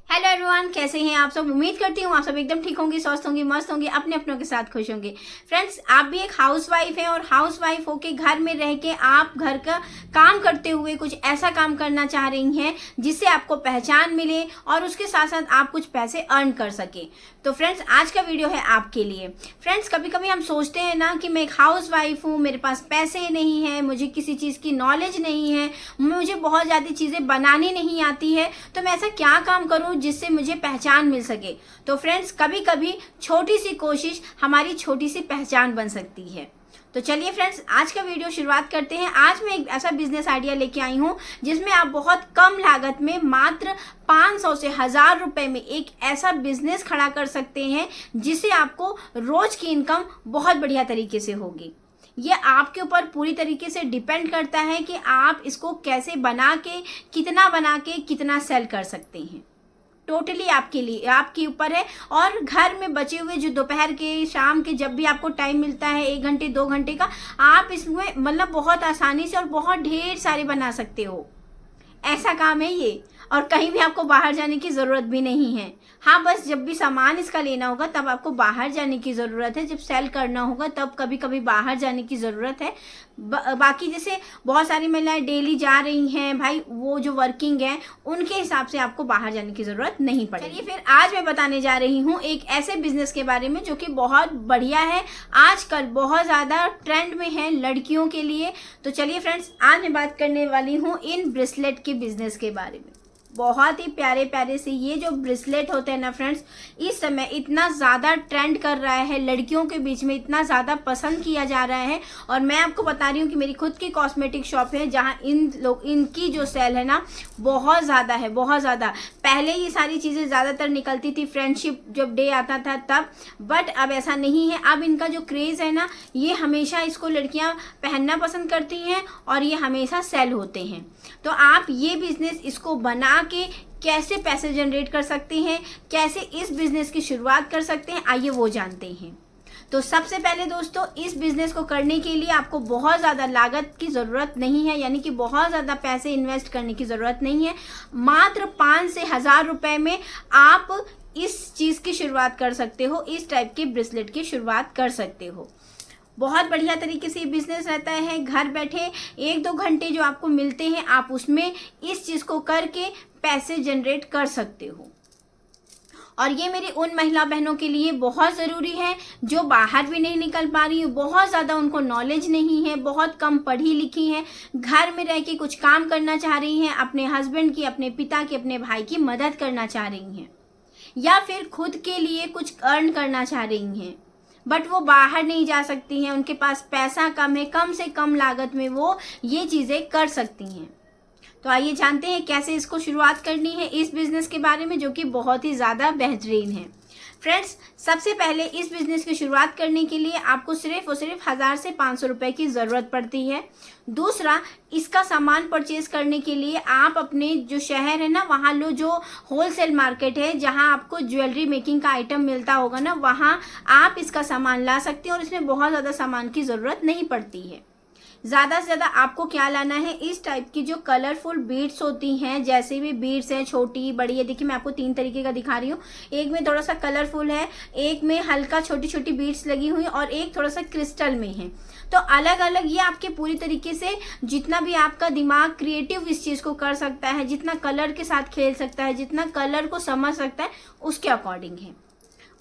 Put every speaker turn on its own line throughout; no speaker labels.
Hello everyone, कैसे हैं आप सब। उम्मीद करती हूँ आप सब एकदम ठीक होंगे, स्वस्थ होंगे, मस्त होंगे, अपने अपनों के साथ खुश होंगे। फ्रेंड्स, आप भी एक हाउसवाइफ हैं और हाउसवाइफ होके घर में रह के आप घर का काम करते हुए कुछ ऐसा काम करना चाह रही हैं जिससे आपको पहचान मिले और उसके साथ साथ आप कुछ पैसे अर्न कर सके। तो फ्रेंड्स, आज का वीडियो है आपके लिए। फ्रेंड्स, कभी कभी हम सोचते हैं ना कि मैं एक हाउसवाइफ हूँ, मेरे पास पैसे नहीं है, मुझे किसी चीज़ की नॉलेज नहीं है, मुझे बहुत ज़्यादा चीज़ें बनानी नहीं आती है, तो मैं ऐसा क्या काम करूँ जिससे मुझे पहचान मिल सके। तो फ्रेंड्स, कभी कभी छोटी सी कोशिश हमारी छोटी सी पहचान बन सकती है। तो चलिए फ्रेंड्स, आज का वीडियो शुरुआत करते हैं। आज मैं एक ऐसा बिजनेस आइडिया लेके आई हूँ जिसमें आप बहुत कम लागत में मात्र 500 से 1000 रुपए में एक ऐसा बिजनेस खड़ा कर सकते हैं जिससे आपको रोज की इनकम बहुत बढ़िया तरीके से होगी। ये आपके ऊपर पूरी तरीके से डिपेंड करता है कि आप इसको कैसे बना के कितना सेल कर सकते हैं। टोटली आपके लिए, आपके ऊपर है। और घर में बचे हुए जो दोपहर के, शाम के, जब भी आपको टाइम मिलता है 1 घंटे 2 घंटे का, आप इसमें मतलब बहुत आसानी से और बहुत ढेर सारे बना सकते हो। ऐसा काम है ये, और कहीं भी आपको बाहर जाने की ज़रूरत भी नहीं है। हाँ, बस जब भी सामान इसका लेना होगा तब आपको बाहर जाने की ज़रूरत है, जब सेल करना होगा तब कभी कभी बाहर जाने की ज़रूरत है। बाकी जैसे बहुत सारी महिलाएं डेली जा रही हैं भाई, वो जो वर्किंग है उनके हिसाब से आपको बाहर जाने की ज़रूरत नहीं पड़ेगी। चलिए फिर, आज मैं बताने जा रही हूँ एक ऐसे बिजनेस के बारे में जो कि बहुत बढ़िया है, आजकल बहुत ज़्यादा ट्रेंड में है लड़कियों के लिए। तो चलिए फ्रेंड्स, आज मैं बात करने वाली हूँ इन ब्रेसलेट के बिजनेस के बारे में। बहुत ही प्यारे प्यारे से ये जो ब्रेसलेट होते हैं ना फ्रेंड्स, इस समय इतना ज़्यादा ट्रेंड कर रहा है, लड़कियों के बीच में इतना ज़्यादा पसंद किया जा रहा है। और मैं आपको बता रही हूँ कि मेरी खुद की कॉस्मेटिक शॉप है जहाँ इनकी जो सेल है ना बहुत ज़्यादा है, बहुत ज़्यादा। पहले ये सारी चीज़ें ज़्यादातर निकलती थी फ्रेंडशिप जब डे आता था तब, बट अब ऐसा नहीं है। अब इनका जो क्रेज़ है ना, ये हमेशा इसको लड़कियाँ पहनना पसंद करती हैं और ये हमेशा सेल होते हैं। तो आप ये बिजनेस इसको बना के कैसे पैसे जनरेट कर सकते हैं, कैसे इस बिजनेस की शुरुआत कर सकते हैं, आइए वो जानते हैं। तो सबसे पहले दोस्तों, इस बिजनेस को करने के लिए आपको बहुत ज़्यादा लागत की ज़रूरत नहीं है, यानी कि बहुत ज़्यादा पैसे इन्वेस्ट करने की ज़रूरत नहीं है। मात्र 5 से 1000 रुपए में आप इस चीज़ की शुरुआत कर सकते हो, इस टाइप के ब्रेसलेट की शुरुआत कर सकते हो। बहुत बढ़िया तरीके से ये बिजनेस रहता है। घर बैठे 1-2 घंटे जो आपको मिलते हैं, आप उसमें इस चीज़ को करके पैसे जनरेट कर सकते हो। और ये मेरी उन महिला बहनों के लिए बहुत ज़रूरी है जो बाहर भी नहीं निकल पा रही, बहुत ज़्यादा उनको नॉलेज नहीं है, बहुत कम पढ़ी लिखी हैं, घर में रह के कुछ काम करना चाह रही हैं, अपने हस्बैंड की, अपने पिता की, अपने भाई की मदद करना चाह रही हैं, या फिर खुद के लिए कुछ अर्न करना चाह रही हैं, बट वो बाहर नहीं जा सकती हैं, उनके पास पैसा कम है, कम से कम लागत में वो ये चीज़ें कर सकती हैं। तो आइए जानते हैं कैसे इसको शुरुआत करनी है इस बिज़नेस के बारे में, जो कि बहुत ही ज़्यादा बेहतरीन है। फ्रेंड्स, सबसे पहले इस बिज़नेस की शुरुआत करने के लिए आपको सिर्फ और सिर्फ 1000 से 500 रुपये की ज़रूरत पड़ती है। दूसरा, इसका सामान परचेज करने के लिए आप अपने जो शहर है ना, वहाँ लो जो होलसेल मार्केट है जहाँ आपको ज्वेलरी मेकिंग का आइटम मिलता होगा ना, वहाँ आप इसका सामान ला सकते हैं और इसमें बहुत ज़्यादा सामान की ज़रूरत नहीं पड़ती है। ज़्यादा से ज़्यादा आपको क्या लाना है, इस टाइप की जो कलरफुल बीड्स होती हैं, जैसे भी बीड्स हैं, छोटी बड़ी है। देखिए, मैं आपको 3 तरीके का दिखा रही हूँ। एक में थोड़ा सा कलरफुल है, एक में हल्का छोटी छोटी बीड्स लगी हुई, और एक थोड़ा सा क्रिस्टल में है। तो अलग अलग ये आपके पूरी तरीके से जितना भी आपका दिमाग क्रिएटिव इस चीज़ को कर सकता है, जितना कलर के साथ खेल सकता है, जितना कलर को समझ सकता है, उसके अकॉर्डिंग है।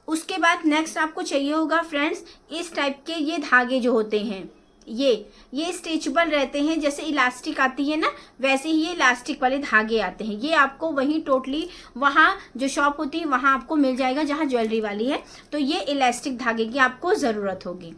उसके बाद नेक्स्ट आपको चाहिए होगा फ्रेंड्स, इस टाइप के ये धागे जो होते हैं, ये स्ट्रेचेबल रहते हैं। जैसे इलास्टिक आती है ना, वैसे ही ये इलास्टिक वाले धागे आते हैं। ये आपको वहीं टोटली वहाँ जो शॉप होती है वहाँ आपको मिल जाएगा जहाँ ज्वेलरी वाली है। तो ये इलास्टिक धागे की आपको ज़रूरत होगी।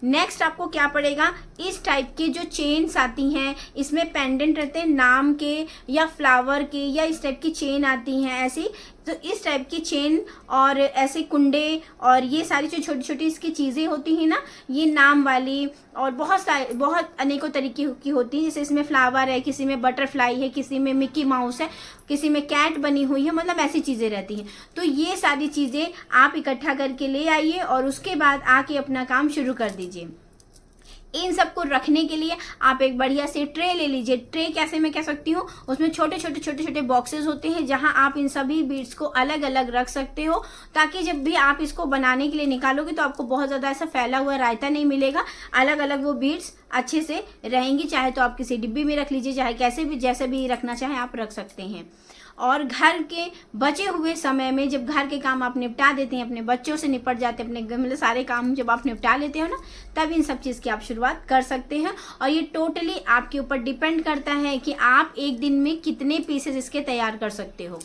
नेक्स्ट आपको क्या पड़ेगा, इस टाइप के जो चेन्स आती हैं, इसमें पेंडेंट रहते हैं नाम के या फ्लावर के, या इस टाइप की चेन आती हैं ऐसी। तो इस टाइप की चेन और ऐसे कुंडे और ये सारी जो छोटी छोटी इसकी चीज़ें होती हैं ना, ये नाम वाली और बहुत अनेकों तरीके की होती हैं। जैसे इसमें फ्लावर है, किसी में बटरफ्लाई है, किसी में मिक्की माउस है, किसी में कैट बनी हुई है, मतलब ऐसी चीज़ें रहती हैं। तो ये सारी चीज़ें आप इकट्ठा करके ले आइए और उसके बाद आके अपना काम शुरू कर दीजिए। इन सबको रखने के लिए आप एक बढ़िया सी ट्रे ले लीजिए। ट्रे कैसे मैं कह सकती हूँ, उसमें छोटे छोटे बॉक्सेस होते हैं जहां आप इन सभी बीड्स को अलग अलग रख सकते हो, ताकि जब भी आप इसको बनाने के लिए निकालोगे तो आपको बहुत ज़्यादा ऐसा फैला हुआ रायता नहीं मिलेगा। अलग अलग वो बीड्स अच्छे से रहेंगी। चाहे तो आप किसी डिब्बी में रख लीजिए, चाहे कैसे भी जैसे भी रखना चाहे आप रख सकते हैं। और घर के बचे हुए समय में जब घर के काम आप निपटा देते हैं, अपने बच्चों से निपट जाते हैं, अपने मतलब सारे काम जब आप निपटा लेते हो ना, तब इन सब चीज़ की आप शुरुआत कर सकते हैं। और ये टोटली आपके ऊपर डिपेंड करता है कि आप एक दिन में कितने पीसेस इसके तैयार कर सकते हो।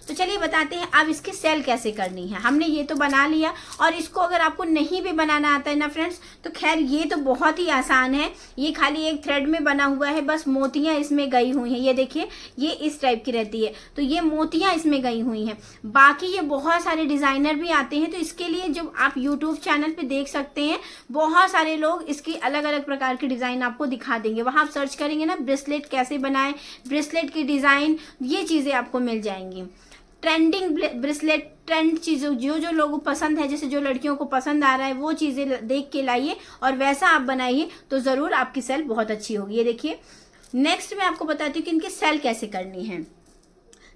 तो चलिए बताते हैं अब इसकी सेल कैसे करनी है। हमने ये तो बना लिया, और इसको अगर आपको नहीं भी बनाना आता है ना फ्रेंड्स, तो खैर ये तो बहुत ही आसान है। ये खाली एक थ्रेड में बना हुआ है, बस मोतियां इसमें गई हुई हैं। ये देखिए, ये इस टाइप की रहती है, तो ये मोतियां इसमें गई हुई हैं। बाकी ये बहुत सारे डिज़ाइनर भी आते हैं, तो इसके लिए जो आप यूट्यूब चैनल पे देख सकते हैं, बहुत सारे लोग इसकी अलग अलग प्रकार की डिज़ाइन आपको दिखा देंगे। वहाँ आप सर्च करेंगे ना, ब्रेसलेट कैसे बनाएं, ब्रेसलेट की डिज़ाइन, ये चीज़ें आपको मिल जाएंगी। ट्रेंडिंग ब्रेसलेट, ट्रेंड चीज़ों जो लोगों को पसंद है, जैसे जो लड़कियों को पसंद आ रहा है, वो चीज़ें देख के लाइए और वैसा आप बनाइए, तो ज़रूर आपकी सेल बहुत अच्छी होगी। ये देखिए, नेक्स्ट मैं आपको बताती हूँ कि इनकी सेल कैसे करनी है।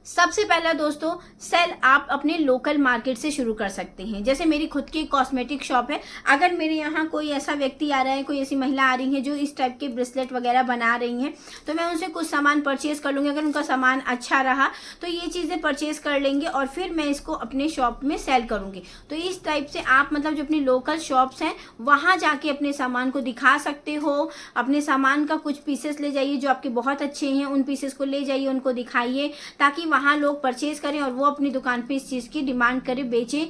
सबसे पहला दोस्तों, सेल आप अपने लोकल मार्केट से शुरू कर सकते हैं। जैसे मेरी खुद की कॉस्मेटिक शॉप है, अगर मेरे यहाँ कोई ऐसा व्यक्ति आ रहा है, कोई ऐसी महिला आ रही है जो इस टाइप के ब्रेसलेट वगैरह बना रही हैं, तो मैं उनसे कुछ सामान परचेज कर लूँगी। अगर उनका सामान अच्छा रहा तो ये चीज़ें परचेज कर लेंगे और फिर मैं इसको अपने शॉप में सेल करूँगी। तो इस टाइप से आप मतलब जो अपनी लोकल शॉप्स हैं वहाँ जाके अपने सामान को दिखा सकते हो। अपने सामान का कुछ पीसेस ले जाइए जो आपके बहुत अच्छे हैं, उन पीसेस को ले जाइए, उनको दिखाइए, ताकि वहाँ लोग परचेज करें और वो अपनी दुकान पे इस चीज़ की डिमांड करें, बेचें,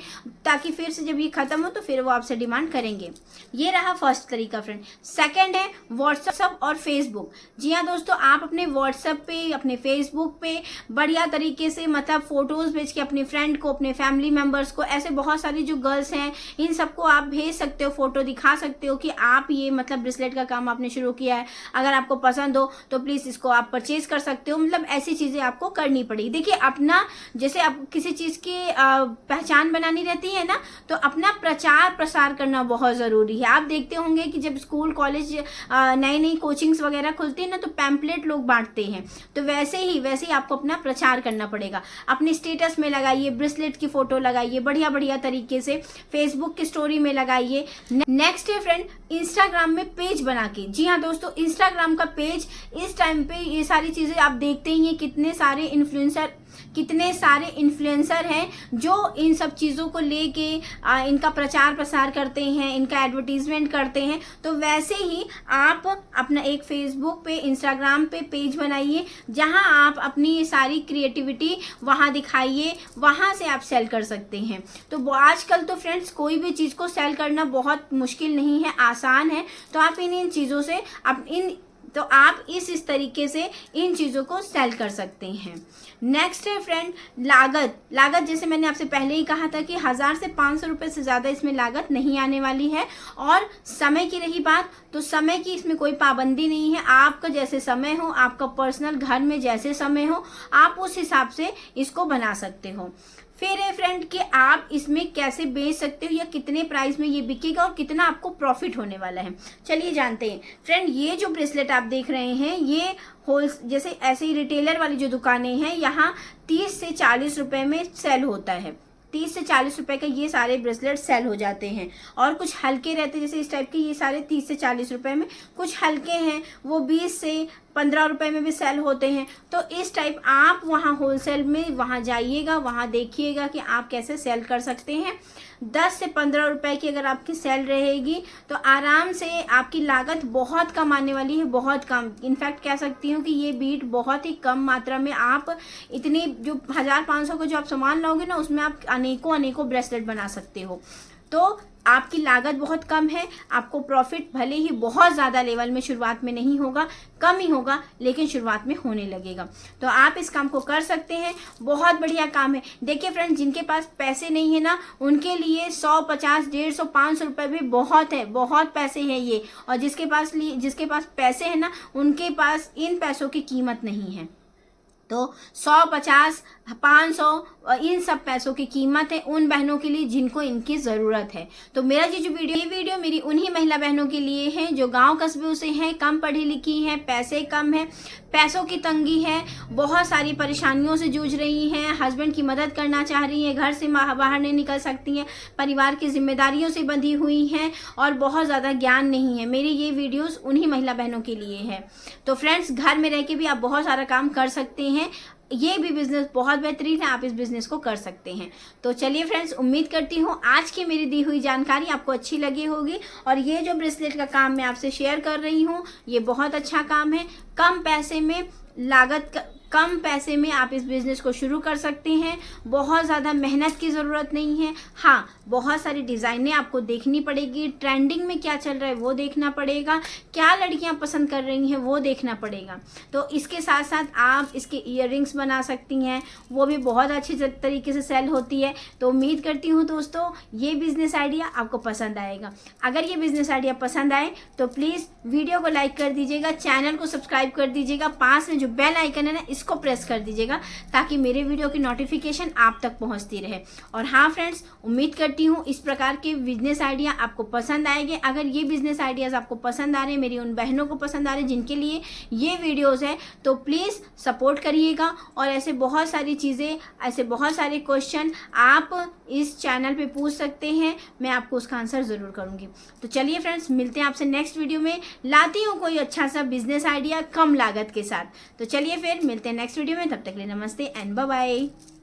ताकि फिर से जब ये खत्म हो तो फिर वो आपसे डिमांड करेंगे। ये रहा फर्स्ट तरीका फ्रेंड। सेकंड है व्हाट्सएप और फेसबुक। जी हाँ दोस्तों, आप अपने व्हाट्सएप पे, अपने फेसबुक पे बढ़िया तरीके से मतलब फोटोज़ भेज के अपने फ्रेंड को, अपने फैमिली मेम्बर्स को, ऐसे बहुत सारी जो गर्ल्स हैं, इन सबको आप भेज सकते हो, फोटो दिखा सकते हो कि आप ये मतलब ब्रेसलेट का काम आपने शुरू किया है, अगर आपको पसंद हो तो प्लीज़ इसको आप परचेज कर सकते हो। मतलब ऐसी चीज़ें आपको करनी पड़ेगी। देखिए, अपना जैसे आप किसी चीज़ की पहचान बनानी रहती है ना, तो अपना प्रचार प्रसार करना बहुत ज़रूरी है। आप देखते होंगे कि जब स्कूल कॉलेज नई नई कोचिंग्स वगैरह खुलती है ना, तो पैम्पलेट लोग बांटते हैं, तो वैसे ही आपको अपना प्रचार करना पड़ेगा। अपने स्टेटस में लगाइए, ब्रेसलेट की फ़ोटो लगाइए, बढ़िया बढ़िया तरीके से फेसबुक की स्टोरी में लगाइए। नेक्स्ट है फ्रेंड, इंस्टाग्राम में पेज बना के। जी हाँ दोस्तों, इंस्टाग्राम का पेज इस टाइम पे ये सारी चीज़ें आप देखते ही हैं, कितने सारे इन्फ्लुएंसर हैं जो इन सब चीज़ों को लेके इनका प्रचार प्रसार करते हैं, इनका एडवर्टीजमेंट करते हैं। तो वैसे ही आप अपना एक फेसबुक पे, इंस्टाग्राम पे पेज बनाइए, जहां आप अपनी सारी क्रिएटिविटी वहां दिखाइए, वहां से आप सेल कर सकते हैं। तो आजकल तो फ्रेंड्स कोई भी चीज़ को सेल करना बहुत मुश्किल नहीं है, आसान है। तो आप इन चीज़ों से आप इस तरीके से इन चीज़ों को सेल कर सकते हैं। नेक्स्ट है फ्रेंड, लागत जैसे मैंने आपसे पहले ही कहा था कि 1000 से 500 रुपये से ज़्यादा इसमें लागत नहीं आने वाली है। और समय की रही बात, तो समय की इसमें कोई पाबंदी नहीं है। आपका जैसे समय हो, आपका पर्सनल घर में जैसे समय हो, आप उस हिसाब से इसको बना सकते हो। फिर है फ्रेंड कि आप इसमें कैसे बेच सकते हो या कितने प्राइस में ये बिकेगा और कितना आपको प्रॉफिट होने वाला है, चलिए जानते हैं। फ्रेंड, ये जो ब्रेसलेट आप देख रहे हैं, ये जैसे ऐसे ही रिटेलर वाली जो दुकानें हैं, यहाँ 30 से 40 रुपए में सेल होता है। 30 से 40 रुपए का ये सारे ब्रेसलेट सेल हो जाते हैं। और कुछ हल्के रहते हैं, जैसे इस टाइप के, ये सारे 30 से 40 रुपए में। कुछ हल्के हैं वो 20 से 15 रुपए में भी सेल होते हैं। तो इस टाइप आप वहाँ होलसेल में वहाँ जाइएगा, वहाँ देखिएगा कि आप कैसे सेल कर सकते हैं। 10 से 15 रुपए की अगर आपकी सेल रहेगी तो आराम से आपकी लागत बहुत कम आने वाली है, बहुत कम। इनफैक्ट कह सकती हूँ कि ये बीट बहुत ही कम मात्रा में आप इतनी जो 1500 का जो आप सामान लाओगे ना, उसमें आप अनेकों ब्रेसलेट बना सकते हो। तो आपकी लागत बहुत कम है, आपको प्रॉफिट भले ही बहुत ज़्यादा लेवल में शुरुआत में नहीं होगा, कम ही होगा, लेकिन शुरुआत में होने लगेगा। तो आप इस काम को कर सकते हैं, बहुत बढ़िया काम है। देखिए फ्रेंड, जिनके पास पैसे नहीं है ना, उनके लिए 100, 50, 150, 500 रुपये भी बहुत है, बहुत पैसे हैं ये। और जिसके पास पैसे हैं ना, उनके पास इन पैसों की कीमत नहीं है। तो 100, 50, 500 इन सब पैसों की कीमत है उन बहनों के लिए जिनको इनकी ज़रूरत है। तो मेरा ये वीडियो मेरी उन्हीं महिला बहनों के लिए है जो गांव कस्बों से हैं, कम पढ़ी लिखी हैं, पैसे कम है, पैसों की तंगी है, बहुत सारी परेशानियों से जूझ रही हैं, हस्बैंड की मदद करना चाह रही हैं, घर से बाहर नहीं निकल सकती हैं, परिवार की जिम्मेदारियों से बंधी हुई हैं और बहुत ज़्यादा ज्ञान नहीं है। मेरी ये वीडियोस उन्हीं महिला बहनों के लिए है। तो फ्रेंड्स, घर में रह के भी आप बहुत सारा काम कर सकते हैं। ये भी बिजनेस बहुत बेहतरीन है, आप इस बिजनेस को कर सकते हैं। तो चलिए फ्रेंड्स, उम्मीद करती हूँ आज की मेरी दी हुई जानकारी आपको अच्छी लगी होगी। और ये जो ब्रेसलेट का काम मैं आपसे शेयर कर रही हूँ, ये बहुत अच्छा काम है। कम पैसे में कम पैसे में आप इस बिज़नेस को शुरू कर सकते हैं। बहुत ज़्यादा मेहनत की ज़रूरत नहीं है। हाँ, बहुत सारी डिज़ाइनें आपको देखनी पड़ेगी, ट्रेंडिंग में क्या चल रहा है वो देखना पड़ेगा, क्या लड़कियां पसंद कर रही हैं वो देखना पड़ेगा। तो इसके साथ साथ आप इसके ईयररिंग्स बना सकती हैं, वो भी बहुत अच्छी तरीके से सेल होती है। तो उम्मीद करती हूँ दोस्तों ये बिज़नेस आइडिया आपको पसंद आएगा। अगर ये बिज़नेस आइडिया पसंद आए तो प्लीज़ वीडियो को लाइक कर दीजिएगा, चैनल को सब्सक्राइब कर दीजिएगा, पास में जो बेल आइकन है ना इसको प्रेस कर दीजिएगा ताकि मेरे वीडियो की नोटिफिकेशन आप तक पहुंचती रहे। और हाँ फ्रेंड्स, उम्मीद करती हूँ इस प्रकार के बिजनेस आइडिया आपको पसंद आएंगे। अगर ये बिजनेस आइडियाज़ आपको पसंद आ रहे हैं, मेरी उन बहनों को पसंद आ रहे हैं जिनके लिए ये वीडियोस है, तो प्लीज़ सपोर्ट करिएगा। और ऐसे बहुत सारी चीज़ें, ऐसे बहुत सारे क्वेश्चन आप इस चैनल पे पूछ सकते हैं, मैं आपको उसका आंसर ज़रूर करूँगी। तो चलिए फ्रेंड्स, मिलते हैं आपसे नेक्स्ट वीडियो में। लाती हूँ कोई अच्छा सा बिजनेस आइडिया कम लागत के साथ। तो चलिए फिर मिलते हैं नेक्स्ट वीडियो में, तब तक के लिए नमस्ते एंड बाय बाय।